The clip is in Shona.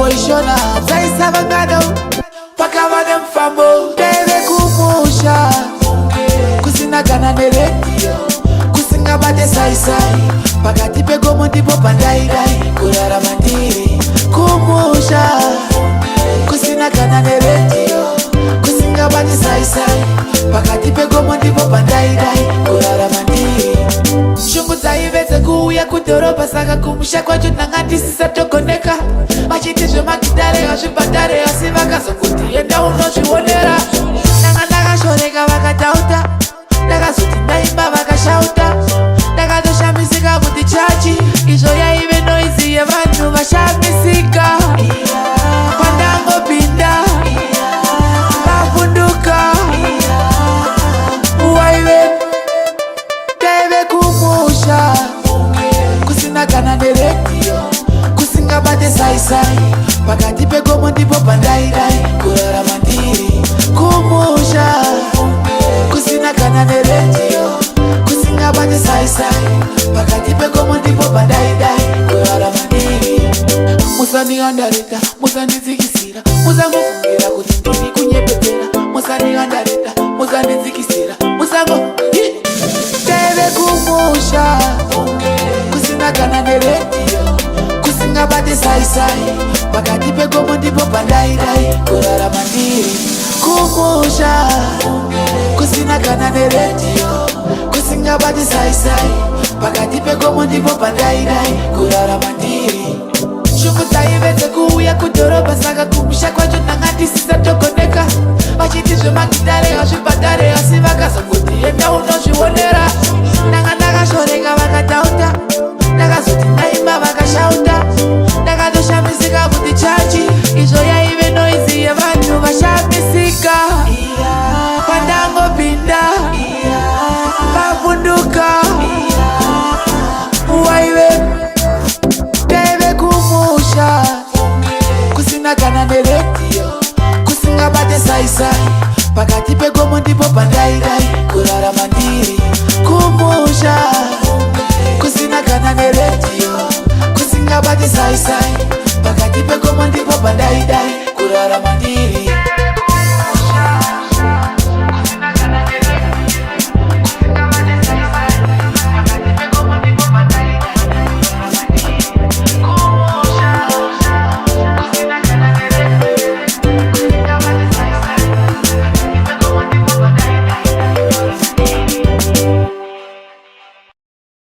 poishona dzaisava ngado pakava nemufambo teve kumusha kusina kana neredio kusingabate saisai pakati pegomo ndipo pandairai kurarama ndiri kumusha kusina kana neredio kusingabate saisai pakati pegomo ndipo pandairai kurarama ndiri shungu dzaivetse kuuya kudhorobha saka kumusha kwacho ndanga ndisisatogoneka vachiti zvemagidare hazvibhadhare asi vakazokuti enda unozvionera ndanga ndakashoreka vakatauta ndakazoti ndaimba vakashauta ndakatoshamisika kuti chachi izvo yaive noizi yevanhu vashamisika pandangopinda vavhunduka waive taive kumusha kusina kana neredio kusingabate saisai pakati pegomo ndipo pandairai kurarama ndiri kumusha kusina kana neredio kusingabate saisai pakati pegomo ndipo pandairai kurarama ndiri musandiandareta musandidzikisira musangofungira kuti ndiri kunyepetera musandiandareta musandidzikisira musango teve kumusha kusina kana neredio kusingabate saisai pakati pegomo ndipo pandairai kurarama ndiri kumusha kusina kana neredio kusingabate saisai pakati pegomo ndipo pandairai kurarama ndiri shungu dzaivetse